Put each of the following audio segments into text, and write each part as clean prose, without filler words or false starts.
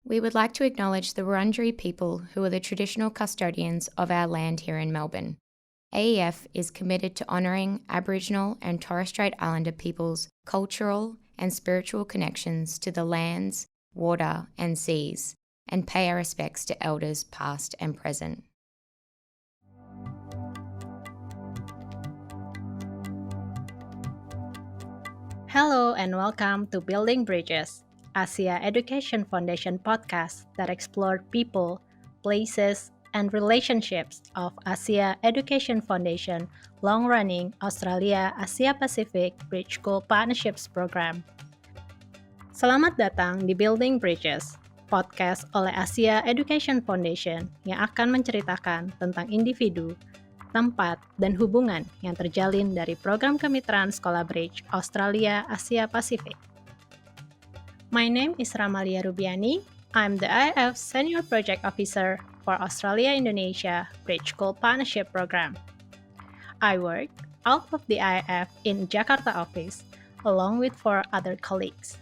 We would like to acknowledge the Wurundjeri people who are the traditional custodians of our land here in Melbourne. AEF is committed to honouring Aboriginal and Torres Strait Islander peoples' cultural and spiritual connections to the lands, water and seas, and pay our respects to elders past and present. Hello and welcome to Building Bridges, Asia Education Foundation podcast that explored people, places, and relationships of Asia Education Foundation long-running Australia-Asia Pacific Bridge School Partnerships Program. Selamat datang di Building Bridges, podcast oleh Asia Education Foundation yang akan menceritakan tentang individu, tempat, dan hubungan yang terjalin dari program kemitraan Sekolah Bridge Australia Asia Pasifik. My name is Ramalia Rubiani. I'm the IF Senior Project Officer for Australia Indonesia Bridge School Partnership Program. I work out of the IF in Jakarta office along with 4 other colleagues.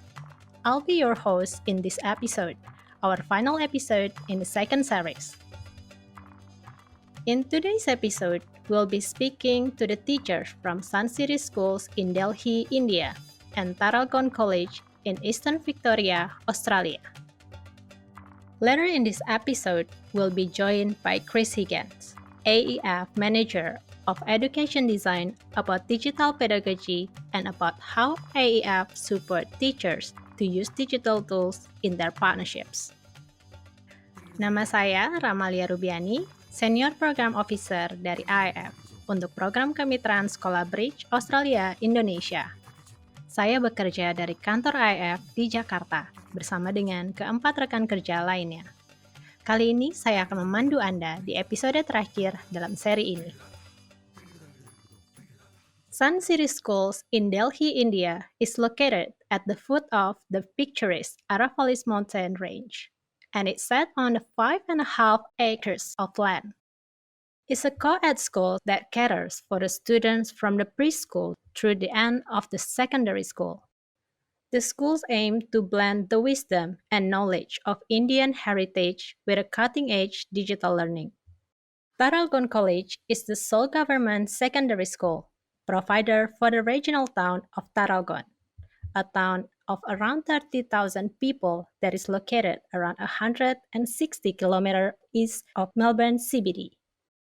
I'll be your host in this episode, our final episode in the second series. In today's episode, we'll be speaking to the teachers from Suncity Schools in Delhi, India, and Traralgon College in Eastern Victoria, Australia. Later in this episode, we'll be joined by Chris Higgins, AEF Manager of Education Design, about digital pedagogy and about how AEF support teachers to use digital tools in their partnerships. Nama saya Ramalia Rubiani, Senior Program Officer dari AEF untuk program kemitraan Sekolah Bridge Australia Indonesia. Saya bekerja dari kantor AEF di Jakarta bersama dengan keempat rekan kerja lainnya. Kali ini saya akan memandu Anda di episode terakhir dalam seri ini. Suncity Schools in Delhi, India is located at the foot of the picturesque Aravallis mountain range, and it's set on 5.5 acres of land. It's a co-ed school that caters for the students from the preschool through the end of the secondary school. The schools aim to blend the wisdom and knowledge of Indian heritage with a cutting-edge digital learning. Traralgon College is the sole government secondary school provider for the regional town of Traralgon, a town of around 30,000 people that is located around 160 kilometers east of Melbourne CBD.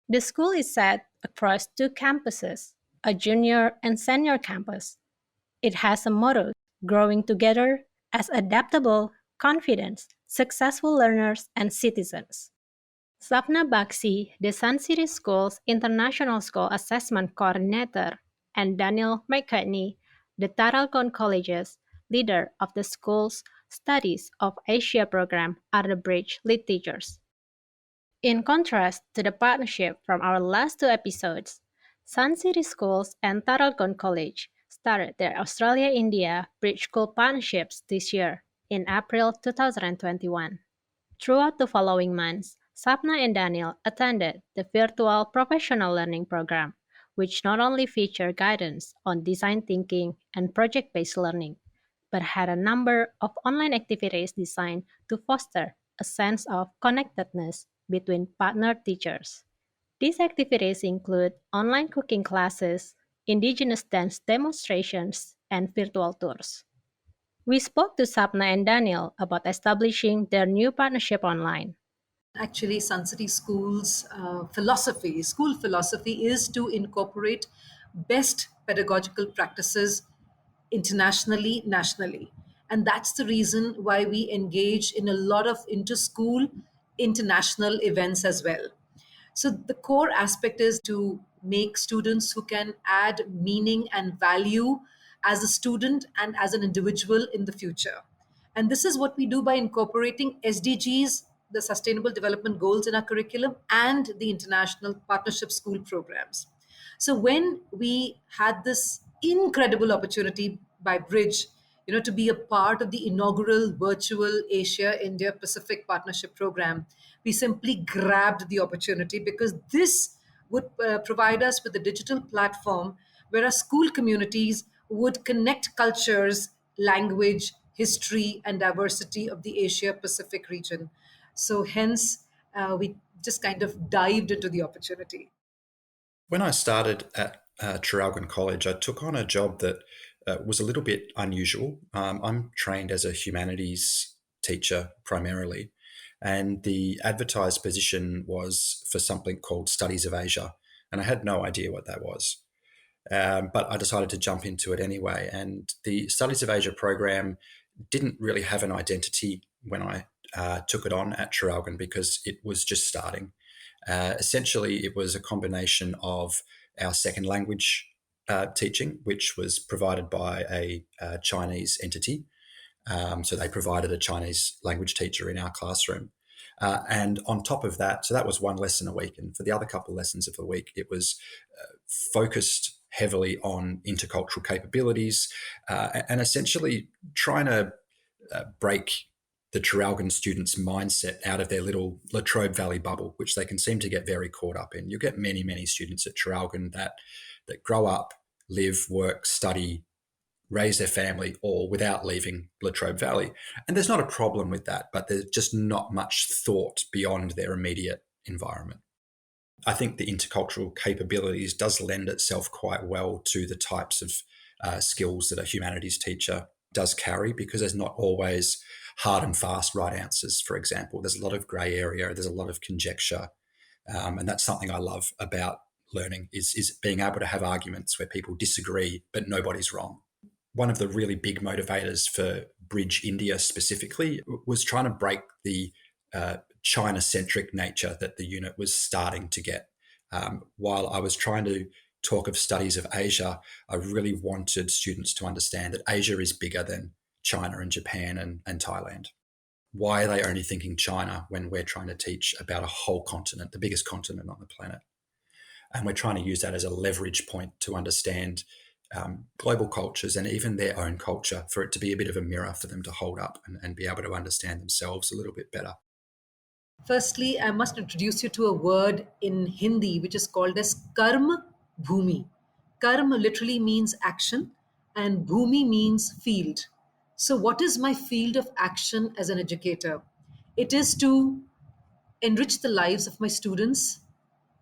The school is set across 2 campuses, a junior and senior campus. It has a motto, growing together as adaptable, confident, successful learners and citizens. Sapna Bakshi, the Suncity School's International School Assessment Coordinator, and Daniel McCaughney, the Traralgon College's leader of the school's Studies of Asia program, are the Bridge lead teachers. In contrast to the partnership from our last 2 episodes, Suncity Schools and Traralgon College started their Australia-India Bridge School partnerships this year, in April 2021. Throughout the following months, Sapna and Daniel attended the virtual professional learning program, which not only featured guidance on design thinking and project-based learning, but had a number of online activities designed to foster a sense of connectedness between partner teachers. These activities include online cooking classes, indigenous dance demonstrations, and virtual tours. We spoke to Sapna and Daniel about establishing their new partnership online. Actually, Suncity School's school philosophy is to incorporate best pedagogical practices internationally, nationally. And that's the reason why we engage in a lot of inter-school, international events as well. So the core aspect is to make students who can add meaning and value as a student and as an individual in the future. And this is what we do by incorporating SDGs, the Sustainable Development Goals in our curriculum, and the International Partnership School programs. So when we had this incredible opportunity by Bridge, to be a part of the inaugural virtual Asia-India Pacific Partnership Program, we simply grabbed the opportunity because this would provide us with a digital platform where our school communities would connect cultures, language, history, and diversity of the Asia Pacific region. So, hence, we just kind of dived into the opportunity. When I started at Traralgon College, I took on a job that was a little bit unusual. I'm trained as a humanities teacher primarily, and the advertised position was for something called Studies of Asia, and I had no idea what that was. But I decided to jump into it anyway. And the Studies of Asia program didn't really have an identity when I took it on at Traralgon because it was just starting. Essentially, it was a combination of our second language teaching, which was provided by a Chinese entity. So they provided a Chinese language teacher in our classroom. And on top of that, so that was one lesson a week. And for the other couple of lessons of the week, it was focused heavily on intercultural capabilities and essentially trying to break the Traralgon students' mindset out of their little Latrobe Valley bubble, which they can seem to get very caught up in. You get many, many students at Traralgon that grow up, live, work, study, raise their family all without leaving Latrobe Valley. And there's not a problem with that, but there's just not much thought beyond their immediate environment. I think the intercultural capabilities does lend itself quite well to the types of skills that a humanities teacher does carry, because there's not always hard and fast right answers, for example. There's a lot of grey area, there's a lot of conjecture. And that's something I love about learning is being able to have arguments where people disagree, but nobody's wrong. One of the really big motivators for Bridge India specifically was trying to break the China-centric nature that the unit was starting to get. While I was trying to talk of Studies of Asia, I really wanted students to understand that Asia is bigger than China and Japan and Thailand. Why are they only thinking China when we're trying to teach about a whole continent, the biggest continent on the planet? And we're trying to use that as a leverage point to understand global cultures and even their own culture, for it to be a bit of a mirror for them to hold up and be able to understand themselves a little bit better. Firstly, I must introduce you to a word in Hindi which is called as karma bhumi. Karma literally means action and bhumi means field. So, what is my field of action as an educator? It is to enrich the lives of my students,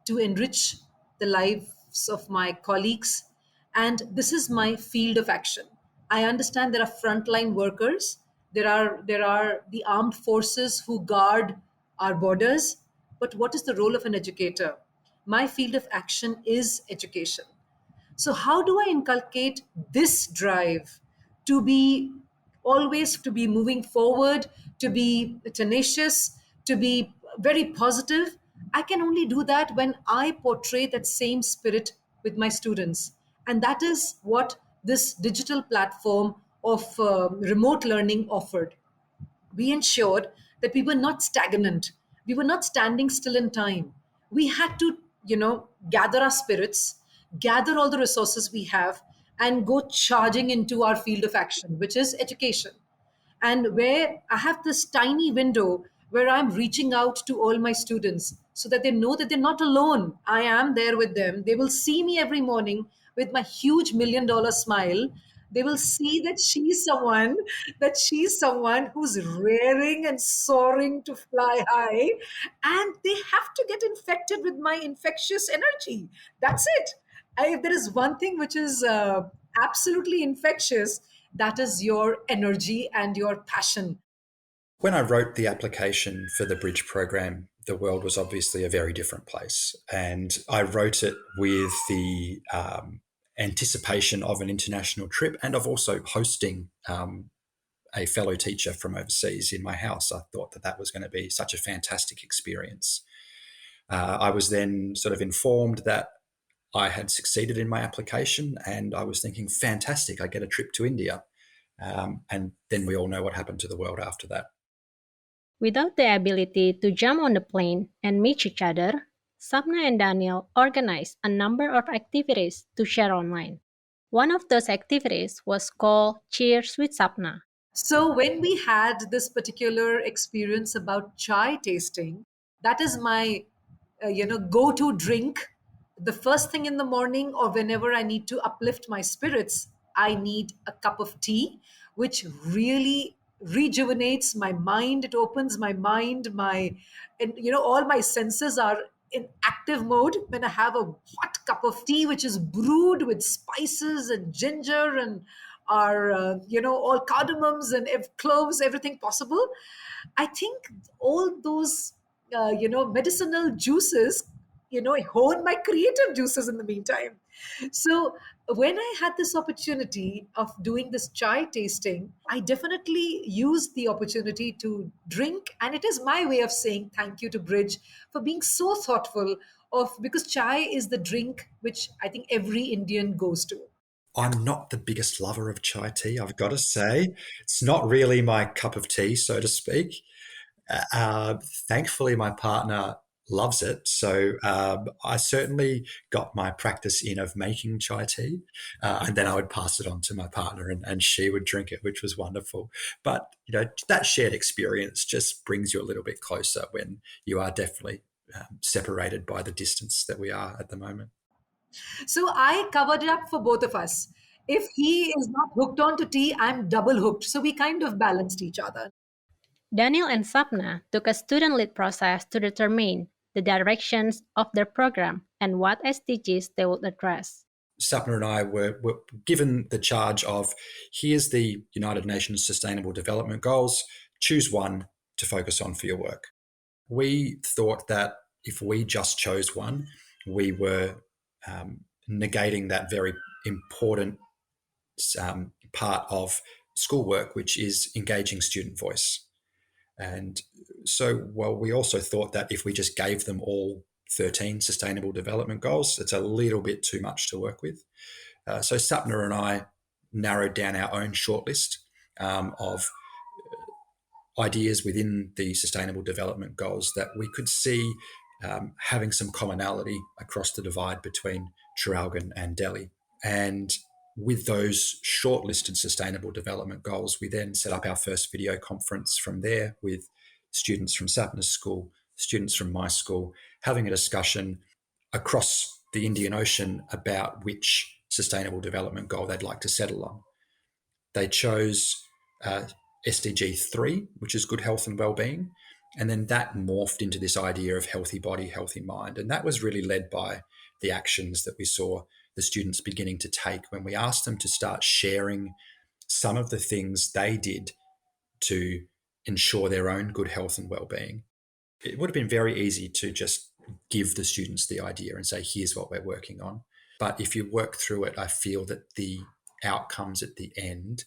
to enrich the lives of my colleagues, and this is my field of action. I understand there are frontline workers, there are the armed forces who guard our borders, but what is the role of an educator? My field of action is education. So, how do I inculcate this drive to be always to be moving forward, to be tenacious, to be very positive? I can only do that when I portray that same spirit with my students. And that is what this digital platform of remote learning offered. We ensured that we were not stagnant. We were not standing still in time. We had to, gather our spirits, gather all the resources we have, and go charging into our field of action, which is education. And where I have this tiny window where I'm reaching out to all my students so that they know that they're not alone. I am there with them. They will see me every morning with my huge $1 million smile. They will see that she's someone who's rearing and soaring to fly high, and they have to get infected with my infectious energy. That's it. If there is one thing which is absolutely infectious, that is your energy and your passion. When I wrote the application for the Bridge program, the world was obviously a very different place. And I wrote it with the anticipation of an international trip and of also hosting a fellow teacher from overseas in my house. I thought that was going to be such a fantastic experience. I was then sort of informed that I had succeeded in my application, and I was thinking, fantastic, I get a trip to India. And then we all know what happened to the world after that. Without the ability to jump on the plane and meet each other, Sapna and Daniel organized a number of activities to share online. One of those activities was called Cheers with Sapna. So, when we had this particular experience about chai tasting, that is my go-to drink. The first thing in the morning, or whenever I need to uplift my spirits, I need a cup of tea which really rejuvenates my mind. It opens my mind, and all my senses are in active mode when I have a hot cup of tea, which is brewed with spices and ginger and our, all cardamoms and cloves, everything possible. I think all those, medicinal juices, hone my creative juices in the meantime. So when I had this opportunity of doing this chai tasting, I definitely used the opportunity to drink. And it is my way of saying thank you to Bridge for being so thoughtful because chai is the drink which I think every Indian goes to. I'm not the biggest lover of chai tea, I've got to say. It's not really my cup of tea, so to speak. Uh, Thankfully, my partner loves it. So I certainly got my practice in of making chai tea. And then I would pass it on to my partner and she would drink it, which was wonderful. But, that shared experience just brings you a little bit closer when you are definitely separated by the distance that we are at the moment. So I covered it up for both of us. If he is not hooked on to tea, I'm double hooked. So we kind of balanced each other. Daniel and Sapna took a student-led process to determine the directions of their program and what SDGs they would address. Sapna and I were given the charge of, here's the United Nations Sustainable Development Goals, choose one to focus on for your work. We thought that if we just chose one, we were negating that very important part of schoolwork, which is engaging student voice. And so, we also thought that if we just gave them all 13 sustainable development goals, it's a little bit too much to work with. So Sapna and I narrowed down our own shortlist of ideas within the sustainable development goals that we could see having some commonality across the divide between Traralgon and Delhi. And with those shortlisted sustainable development goals, we then set up our first video conference from there with students from Sapna's school, students from my school, having a discussion across the Indian Ocean about which sustainable development goal they'd like to settle on. They chose SDG 3, which is good health and well-being, and then that morphed into this idea of healthy body, healthy mind. And that was really led by the actions that we saw the students beginning to take when we asked them to start sharing some of the things they did to ensure their own good health and well-being. It would have been very easy to just give the students the idea and say, here's what we're working on. But if you work through it, I feel that the outcomes at the end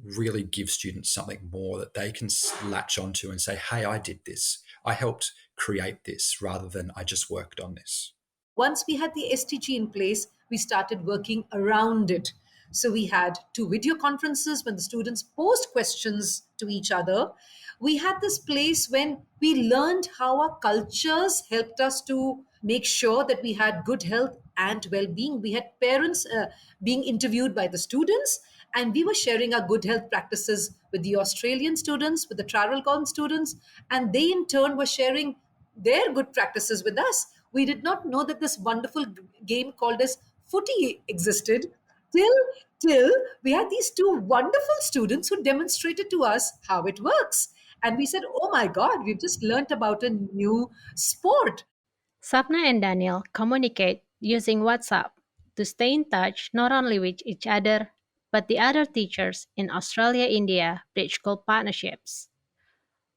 really give students something more that they can latch onto and say, hey, I did this. I helped create this, rather than I just worked on this. Once we had the STG in place, we started working around it. So we had 2 video conferences when the students posed questions to each other. We had this place when we learned how our cultures helped us to make sure that we had good health and well-being. We had parents being interviewed by the students, and we were sharing our good health practices with the Australian students, with the Traralgon students, and they in turn were sharing their good practices with us. We did not know that this wonderful game called as footy existed till we had these 2 wonderful students who demonstrated to us how it works. And we said, oh my God, we've just learnt about a new sport. Sapna and Daniel communicate using WhatsApp to stay in touch not only with each other, but the other teachers in Australia-India Bridge School partnerships.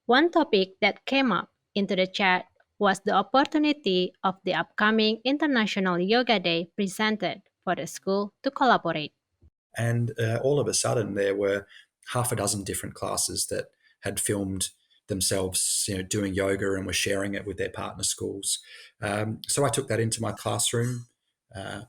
One topic that came up into the chat was the opportunity of the upcoming International Yoga Day presented for the school to collaborate. And all of a sudden, there were half a dozen different classes that had filmed themselves, doing yoga and were sharing it with their partner schools. So I took that into my classroom.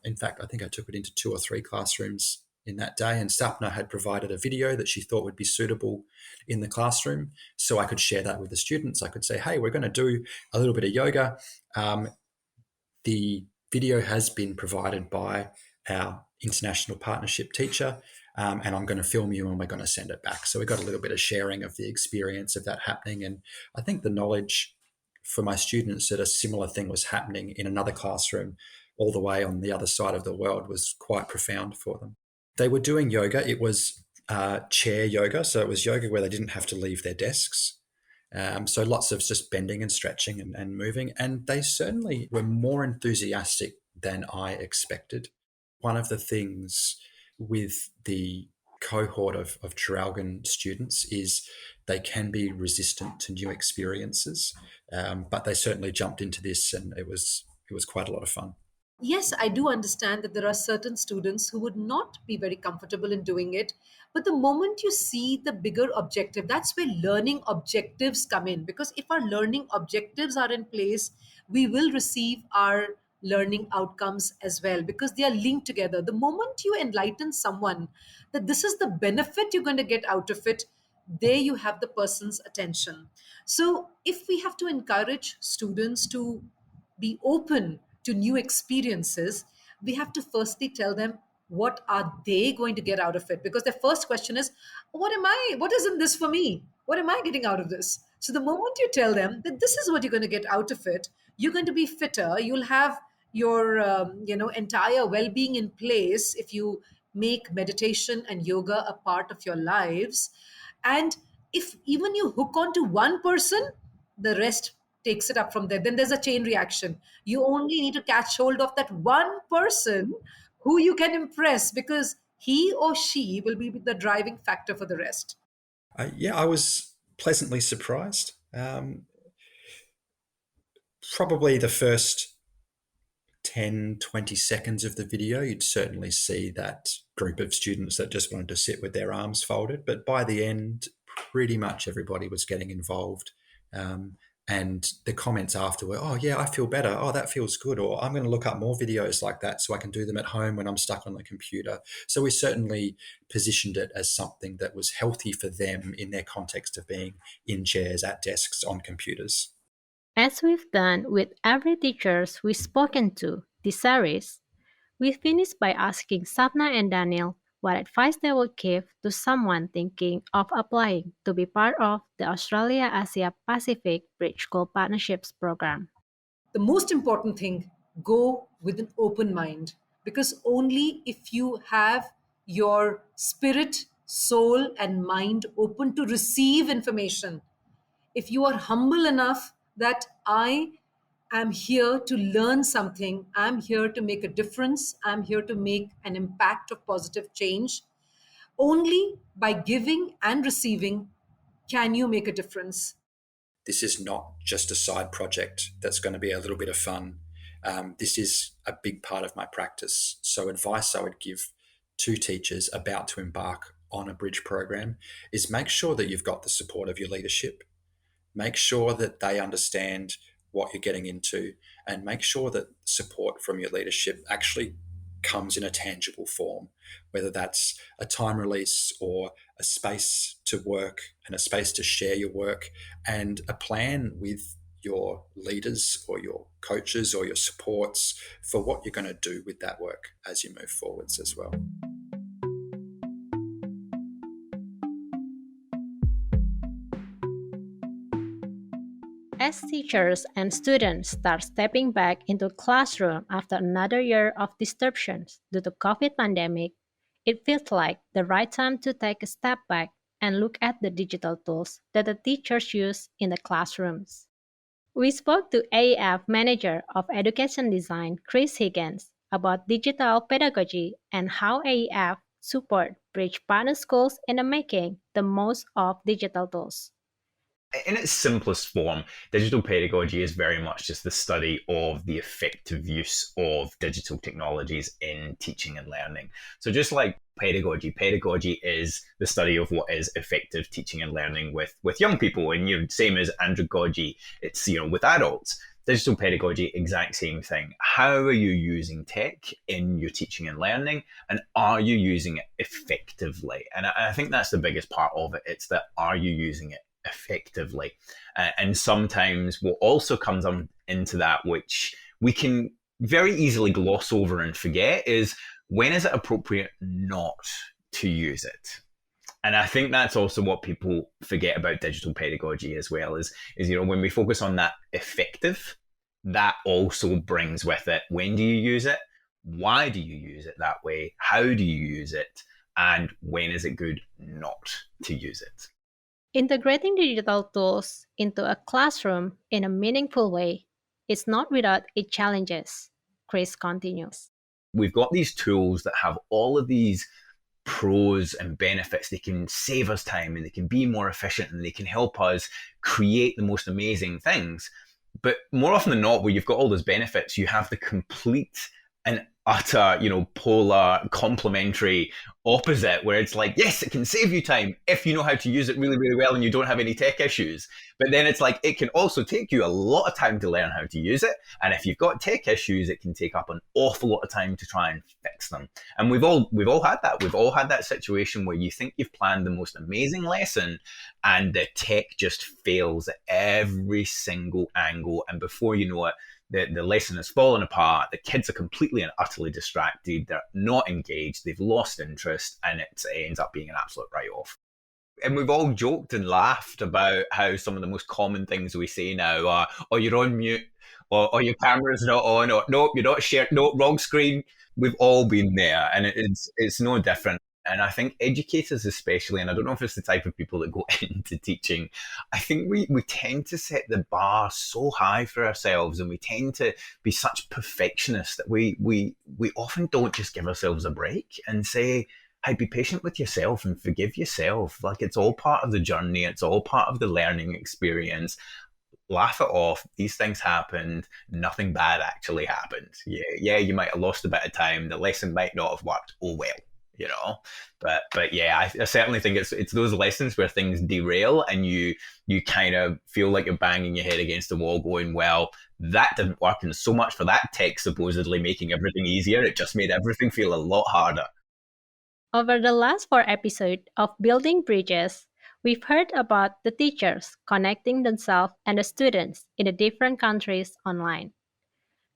In fact, I think I took it into 2 or 3 classrooms in that day. And Sapna had provided a video that she thought would be suitable in the classroom. So I could share that with the students. I could say, hey, we're going to do a little bit of yoga. The video has been provided by our international partnership teacher, and I'm going to film you and we're going to send it back. So we got a little bit of sharing of the experience of that happening. And I think the knowledge for my students that a similar thing was happening in another classroom all the way on the other side of the world was quite profound for them. They were doing yoga. It was chair yoga. So it was yoga where they didn't have to leave their desks. So lots of just bending and stretching and moving. And they certainly were more enthusiastic than I expected. One of the things with the cohort of Traralgon students is they can be resistant to new experiences, but they certainly jumped into this, and it was quite a lot of fun. Yes, I do understand that there are certain students who would not be very comfortable in doing it. But the moment you see the bigger objective, that's where learning objectives come in. Because if our learning objectives are in place, we will receive our learning outcomes as well, because they are linked together. The moment you enlighten someone that this is the benefit you're going to get out of it, there you have the person's attention. So if we have to encourage students to be open to new experiences, we have to firstly tell them what are they going to get out of it, because their first question is, what is in this for me, what am I getting out of this? So the moment you tell them that this is what you're going to get out of it, you're going to be fitter, you'll have your entire well-being in place if you make meditation and yoga a part of your lives. And if even you hook on to one person, the rest takes it up from there. Then there's a chain reaction. You only need to catch hold of that one person who you can impress, because he or she will be the driving factor for the rest. Yeah, I was pleasantly surprised. Probably the first 10, 20 seconds of the video, you'd certainly see that group of students that just wanted to sit with their arms folded. But by the end, pretty much everybody was getting involved. And the comments after were, oh, yeah, I feel better. Oh, that feels good. Or I'm going to look up more videos like that so I can do them at home when I'm stuck on the computer. So we certainly positioned it as something that was healthy for them in their context of being in chairs, at desks, on computers. As we've done with every teachers we've spoken to this series, we finished by asking Sapna and Daniel what advice they would give to someone thinking of applying to be part of the Australia Asia Pacific Bridge School Partnerships Program. The most important thing, go with an open mind, because only if you have your spirit, soul, and mind open to receive information, if you are humble enough that I am here to learn something, I'm here to make a difference, I'm here to make an impact of positive change, only by giving and receiving can you make a difference. This is not just a side project that's going to be a little bit of fun. This is a big part of my practice. So advice I would give to teachers about to embark on a bridge program is make sure that you've got the support of your leadership. Make sure that they understand what you're getting into, and make sure that support from your leadership actually comes in a tangible form, whether that's a time release or a space to work and a space to share your work, and a plan with your leaders or your coaches or your supports for what you're going to do with that work as you move forwards as well. As teachers and students start stepping back into classroom after another year of disruptions due to COVID pandemic, it feels like the right time to take a step back and look at the digital tools that the teachers use in the classrooms. We spoke to AEF Manager of Education Design, Chris Higgins, about digital pedagogy and how AEF support bridge partner schools in the making the most of digital tools. In its simplest form, digital pedagogy is very much just the study of the effective use of digital technologies in teaching and learning. So just like pedagogy is the study of what is effective teaching and learning with young people, and same as andragogy, it's with adults. Digital pedagogy, exact same thing. How are you using tech in your teaching and learning, and are you using it effectively? And I think that's the biggest part of it. It's that, are you using it effectively? And sometimes what also comes into that, which we can very easily gloss over and forget, is when is it appropriate not to use it? And I think that's also what people forget about digital pedagogy as well, is when we focus on that effective, that also brings with it, when do you use it? Why do you use it that way? How do you use it? and when is it good not to use it. Integrating digital tools into a classroom in a meaningful way is not without its challenges, Chris continues. We've got these tools that have all of these pros and benefits. They can save us time and they can be more efficient and they can help us create the most amazing things. But more often than not, where you've got all those benefits, you have the complete and utter, polar, complementary opposite, where it's like, yes, it can save you time if you know how to use it really, really well and you don't have any tech issues. But then it's like, it can also take you a lot of time to learn how to use it. And if you've got tech issues, it can take up an awful lot of time to try and fix them. And we've all had that. We've all had that situation where you think you've planned the most amazing lesson and the tech just fails at every single angle. And before you know it, the lesson has fallen apart, the kids are completely and utterly distracted, they're not engaged, they've lost interest, and it ends up being an absolute write-off. And we've all joked and laughed about how some of the most common things we say now are, oh, you're on mute, or your camera's not on, or nope, you're not shared, no, wrong screen. We've all been there, and it's no different. And I think educators especially, and I don't know if it's the type of people that go into teaching, I think we tend to set the bar so high for ourselves, and we tend to be such perfectionists that we often don't just give ourselves a break and say, hey, be patient with yourself and forgive yourself. Like, it's all part of the journey. It's all part of the learning experience. Laugh it off. These things happened. Nothing bad actually happened. Yeah, you might have lost a bit of time. The lesson might not have worked. Oh, well. But yeah, I certainly think it's those lessons where things derail and you kind of feel like you're banging your head against the wall going, well, that didn't work, and so much for that tech supposedly making everything easier. It just made everything feel a lot harder. Over the last 4 episodes of Building Bridges, we've heard about the teachers connecting themselves and the students in the different countries online.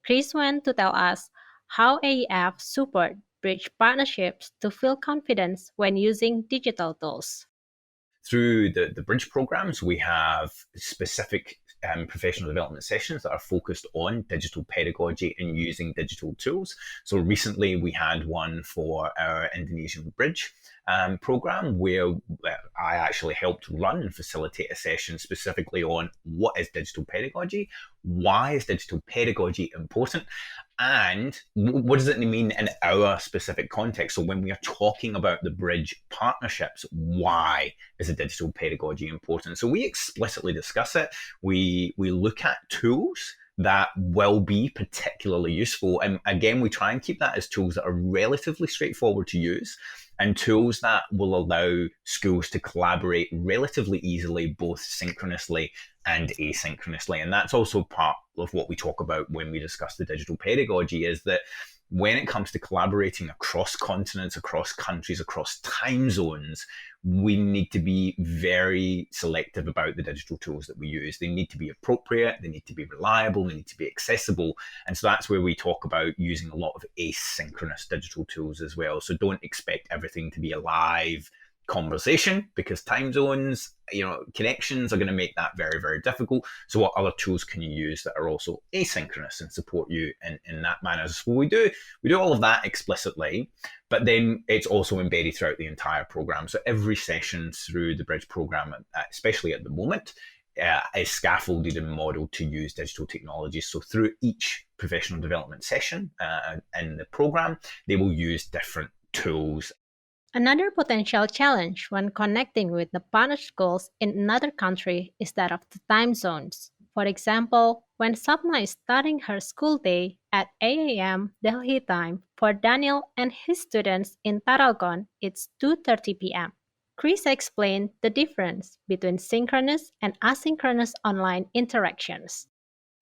Chris went to tell us how AEF support bridge partnerships to feel confidence when using digital tools. Through the bridge programs, we have specific professional development sessions that are focused on digital pedagogy and using digital tools. So recently we had one for our Indonesian bridge program where I actually helped run and facilitate a session specifically on what is digital pedagogy, why is digital pedagogy important, and what does it mean in our specific context? So when we are talking about the bridge partnerships, why is a digital pedagogy important? So we explicitly discuss it. We look at tools that will be particularly useful. And again, we try and keep that as tools that are relatively straightforward to use and tools that will allow schools to collaborate relatively easily, both synchronously and asynchronously. And that's also part of what we talk about when we discuss the digital pedagogy, is that when it comes to collaborating across continents, across countries, across time zones, we need to be very selective about the digital tools that we use. They need to be appropriate, they need to be reliable, they need to be accessible. And so that's where we talk about using a lot of asynchronous digital tools as well. So don't expect everything to be a live conversation, because time zones, connections are going to make that very, very difficult. So what other tools can you use that are also asynchronous and support you in that manner? So we do all of that explicitly, but then it's also embedded throughout the entire program. So every session through the Bridge program, especially at the moment, is scaffolded and modeled to use digital technology. So through each professional development session in the program, they will use different tools. Another potential challenge when connecting with the partner schools in another country is that of the time zones. For example, when Sapna is starting her school day at 8 a.m. Delhi time, for Daniel and his students in Traralgon, it's 2:30 p.m. Chris explained the difference between synchronous and asynchronous online interactions.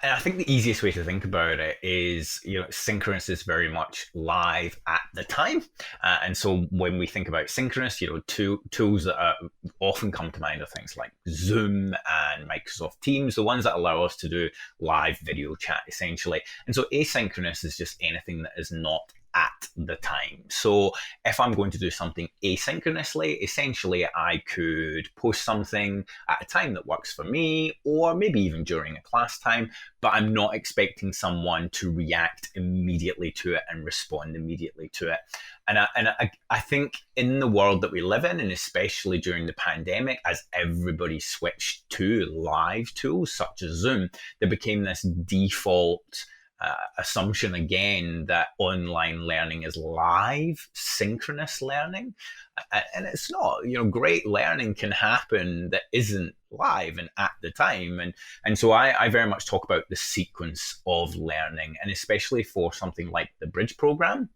And I think the easiest way to think about it is, synchronous is very much live at the time. And so when we think about synchronous, tools that often come to mind are things like Zoom and Microsoft Teams, the ones that allow us to do live video chat, essentially. And so asynchronous is just anything that is not at the time. So if I'm going to do something asynchronously, essentially I could post something at a time that works for me, or maybe even during a class time, but I'm not expecting someone to react immediately to it and respond immediately to it. And I think in the world that we live in, and especially during the pandemic, as everybody switched to live tools such as Zoom, there became this default assumption again that online learning is live, synchronous learning. And it's not. Great learning can happen that isn't live and at the time. And so I very much talk about the sequence of learning, and especially for something like the Bridge program.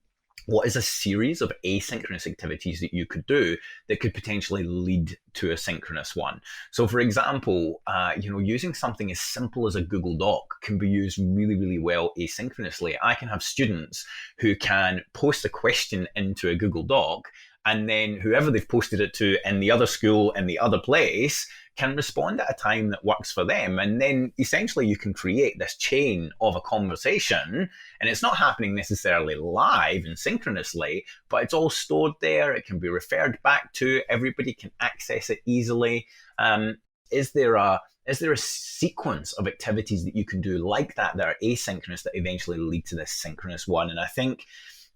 What is a series of asynchronous activities that you could do that could potentially lead to a synchronous one? So, for example, using something as simple as a Google Doc can be used really, really well asynchronously. I can have students who can post a question into a Google Doc, and then whoever they've posted it to in the other school, in the other place, can respond at a time that works for them. And then essentially you can create this chain of a conversation, and it's not happening necessarily live and synchronously, but it's all stored there. It can be referred back to. Everybody can access it easily. Is there a sequence of activities that you can do like that are asynchronous that eventually lead to this synchronous one? And I think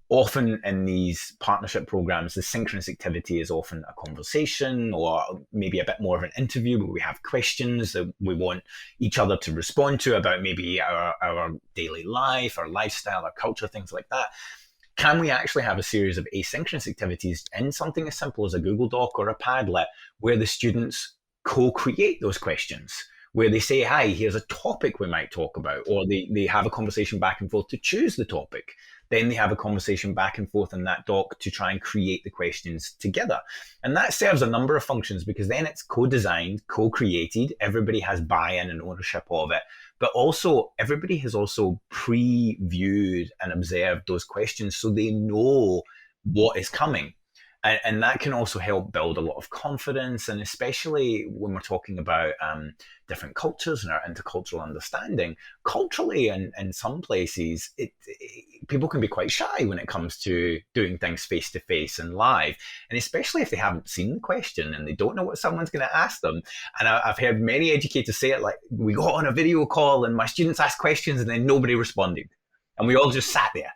often in these partnership programs, the synchronous activity is often a conversation or maybe a bit more of an interview where we have questions that we want each other to respond to about maybe our daily life, our lifestyle, our culture, things like that. Can we actually have a series of asynchronous activities in something as simple as a Google Doc or a Padlet where the students co-create those questions, where they say, hi, here's a topic we might talk about, or they have a conversation back and forth to choose the topic. Then they have a conversation back and forth in that doc to try and create the questions together. And that serves a number of functions, because then it's co-designed, co-created, everybody has buy-in and ownership of it, but also everybody has also previewed and observed those questions so they know what is coming. And that can also help build a lot of confidence, and especially when we're talking about different cultures and our intercultural understanding. Culturally, in some places, people can be quite shy when it comes to doing things face-to-face and live, and especially if they haven't seen the question and they don't know what someone's going to ask them. And I've heard many educators say it like, we got on a video call and my students asked questions and then nobody responded. And we all just sat there.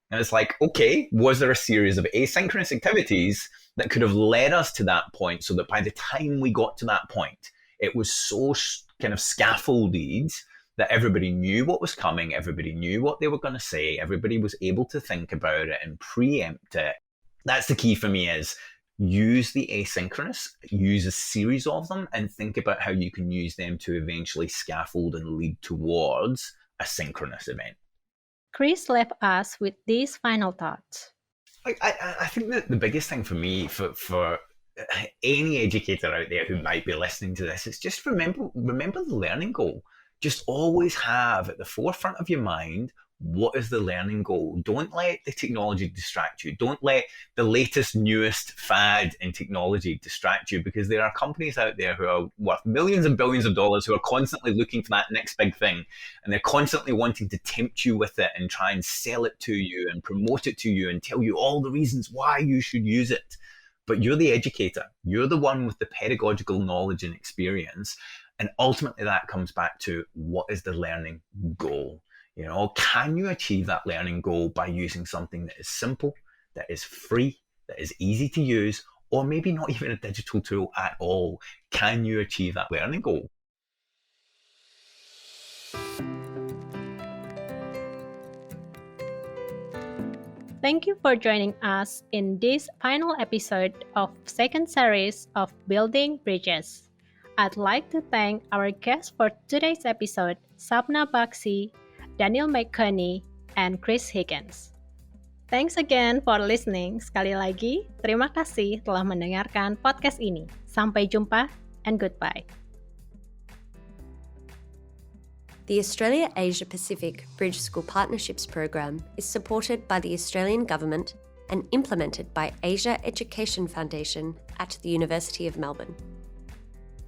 And it's like, okay, was there a series of asynchronous activities that could have led us to that point, so that by the time we got to that point, it was so kind of scaffolded that everybody knew what was coming, everybody knew what they were going to say, everybody was able to think about it and preempt it. That's the key for me, is use the asynchronous, use a series of them, and think about how you can use them to eventually scaffold and lead towards a synchronous event. Chris left us with these final thoughts. I think that the biggest thing for me, for any educator out there who might be listening to this, is just remember the learning goal. Just always have at the forefront of your mind, what is the learning goal? Don't let the technology distract you. Don't let the latest, newest fad in technology distract you, because there are companies out there who are worth millions and billions of dollars who are constantly looking for that next big thing. And they're constantly wanting to tempt you with it and try and sell it to you and promote it to you and tell you all the reasons why you should use it. But you're the educator. You're the one with the pedagogical knowledge and experience. And ultimately that comes back to, what is the learning goal? Can you achieve that learning goal by using something that is simple, that is free, that is easy to use, or maybe not even a digital tool at all? Can you achieve that learning goal? Thank you for joining us in this final episode of second series of Building Bridges. I'd like to thank our guests for today's episode, Sapna Bakshi, Daniel McCaughney, and Chris Higgins. Thanks again for listening. Sekali lagi, terima kasih telah mendengarkan podcast ini. Sampai jumpa and goodbye. The Australia Asia Pacific Bridge School Partnerships Program is supported by the Australian Government and implemented by Asia Education Foundation at the University of Melbourne.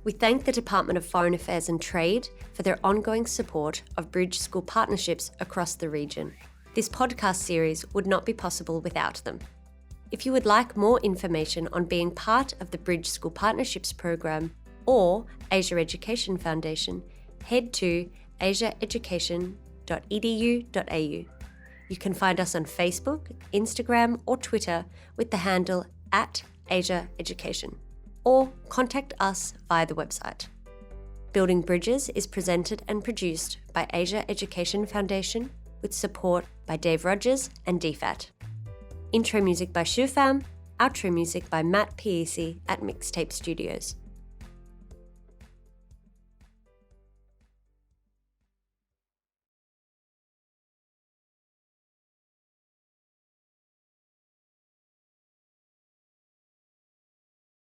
We thank the Department of Foreign Affairs and Trade for their ongoing support of Bridge School partnerships across the region. This podcast series would not be possible without them. If you would like more information on being part of the Bridge School Partnerships Program or Asia Education Foundation, head to asiaeducation.edu.au. You can find us on Facebook, Instagram, or Twitter with the handle @AsiaEducation, or contact us via the website. Building Bridges is presented and produced by Asia Education Foundation with support by Dave Rogers and DFAT. Intro music by Shufam, outro music by Matt Piesi at Mixtape Studios.